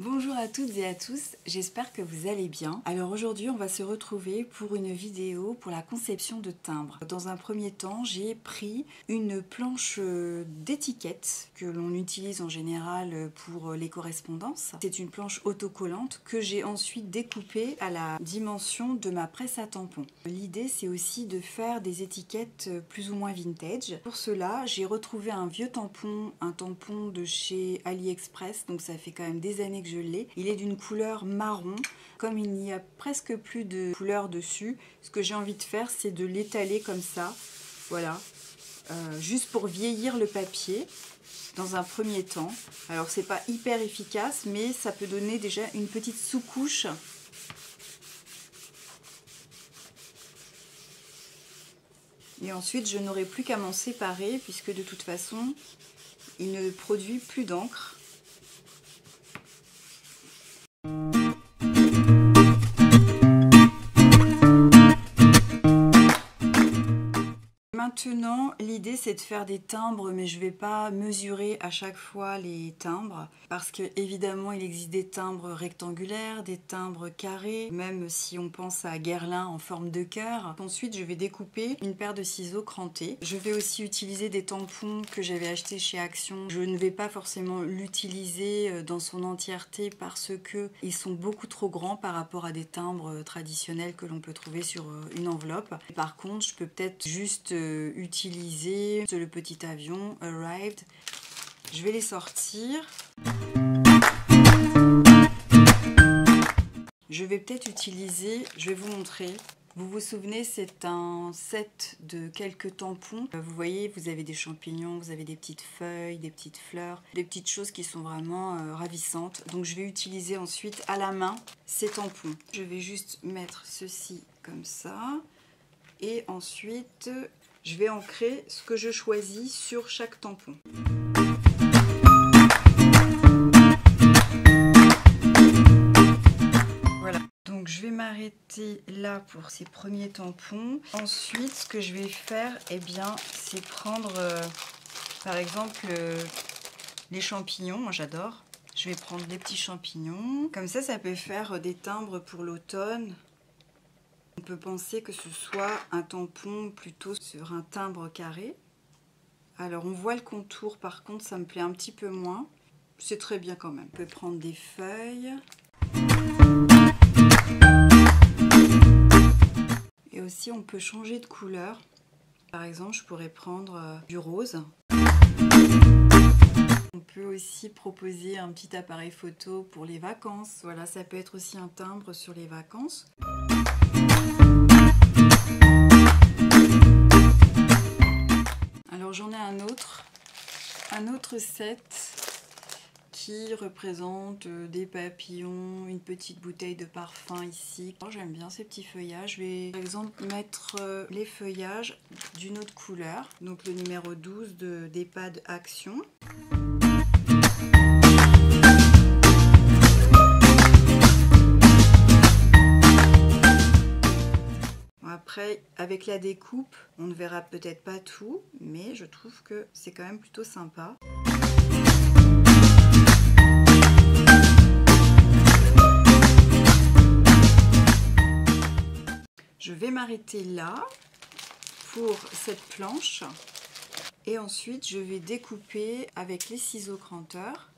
Bonjour à toutes et à tous, j'espère que vous allez bien. Alors aujourd'hui on va se retrouver pour une vidéo pour la conception de timbres. Dans un premier temps j'ai pris une planche d'étiquette que l'on utilise en général pour les correspondances. C'est une planche autocollante que j'ai ensuite découpée à la dimension de ma presse à tampons. L'idée c'est aussi de faire des étiquettes plus ou moins vintage. Pour cela j'ai retrouvé un vieux tampon, un tampon de chez AliExpress, donc ça fait quand même des années que je l'ai. Il est d'une couleur marron. Comme il n'y a presque plus de couleur dessus, ce que j'ai envie de faire, c'est de l'étaler comme ça. Voilà. Juste pour vieillir le papier dans un premier temps. Alors, c'est pas hyper efficace, mais ça peut donner déjà une petite sous-couche. Et ensuite, je n'aurai plus qu'à m'en séparer, puisque de toute façon, il ne produit plus d'encre. Maintenant, l'idée c'est de faire des timbres, mais je ne vais pas mesurer à chaque fois les timbres parce que évidemment il existe des timbres rectangulaires, des timbres carrés, même si on pense à Guerlain en forme de cœur. Ensuite, je vais découper une paire de ciseaux crantés. Je vais aussi utiliser des tampons que j'avais achetés chez Action. Je ne vais pas forcément l'utiliser dans son entièreté parce que ils sont beaucoup trop grands par rapport à des timbres traditionnels que l'on peut trouver sur une enveloppe. Par contre, je peux peut-être juste utiliser le petit avion Arrived. Je vais les sortir. Je vais peut-être utiliser, je vais vous montrer. Vous vous souvenez, c'est un set de quelques tampons. Vous voyez, vous avez des champignons, vous avez des petites feuilles, des petites fleurs, des petites choses qui sont vraiment ravissantes. Donc je vais utiliser ensuite à la main ces tampons. Je vais juste mettre ceci comme ça. Et ensuite, je vais ancrer ce que je choisis sur chaque tampon. Voilà, donc je vais m'arrêter là pour ces premiers tampons. Ensuite, ce que je vais faire, eh bien, c'est prendre, par exemple, les champignons. Moi, j'adore. Je vais prendre les petits champignons. Comme ça peut faire des timbres pour l'automne. On peut penser que ce soit un tampon plutôt sur un timbre carré. Alors on voit le contour, par contre ça me plaît un petit peu moins. C'est très bien quand même. On peut prendre des feuilles. Et aussi on peut changer de couleur. Par exemple je pourrais prendre du rose. On peut aussi proposer un petit appareil photo pour les vacances. Voilà, ça peut être aussi un timbre sur les vacances. Alors j'en ai un autre set qui représente des papillons, une petite bouteille de parfum ici. Oh, j'aime bien ces petits feuillages. Je vais par exemple mettre les feuillages d'une autre couleur, donc le numéro 12 d'EHPAD Action. Après, avec la découpe, on ne verra peut-être pas tout, mais je trouve que c'est quand même plutôt sympa. Je vais m'arrêter là pour cette planche et ensuite je vais découper avec les ciseaux cranteurs.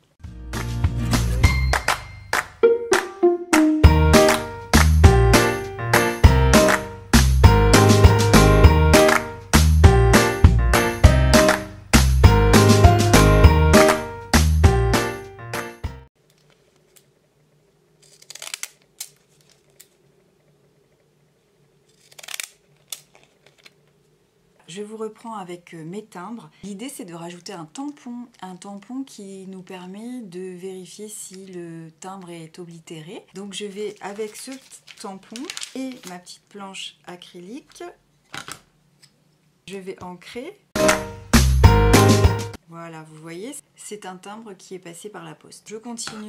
Je vous reprends avec mes timbres. L'idée c'est de rajouter un tampon qui nous permet de vérifier si le timbre est oblitéré. Donc je vais avec ce tampon et ma petite planche acrylique, je vais ancrer. Voilà, vous voyez, c'est un timbre qui est passé par la poste. Je continue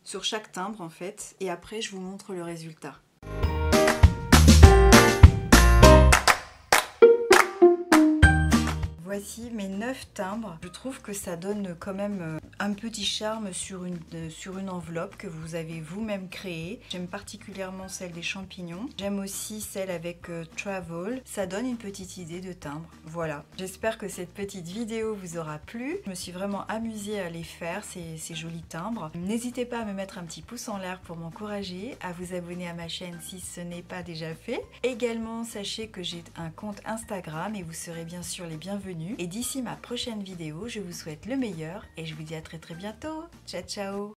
sur chaque timbre en fait et après je vous montre le résultat. voici mes 9 timbres. Je trouve que ça donne quand même un petit charme sur une enveloppe que vous avez vous-même créée. J'aime particulièrement celle des champignons. J'aime aussi celle avec Travel. Ça donne une petite idée de timbre. Voilà. J'espère que cette petite vidéo vous aura plu. Je me suis vraiment amusée à les faire, ces jolis timbres. N'hésitez pas à me mettre un petit pouce en l'air pour m'encourager, à vous abonner à ma chaîne si ce n'est pas déjà fait. Également, sachez que j'ai un compte Instagram et vous serez bien sûr les bienvenus. Et d'ici ma prochaine vidéo, je vous souhaite le meilleur et je vous dis à très bientôt. Ciao ciao!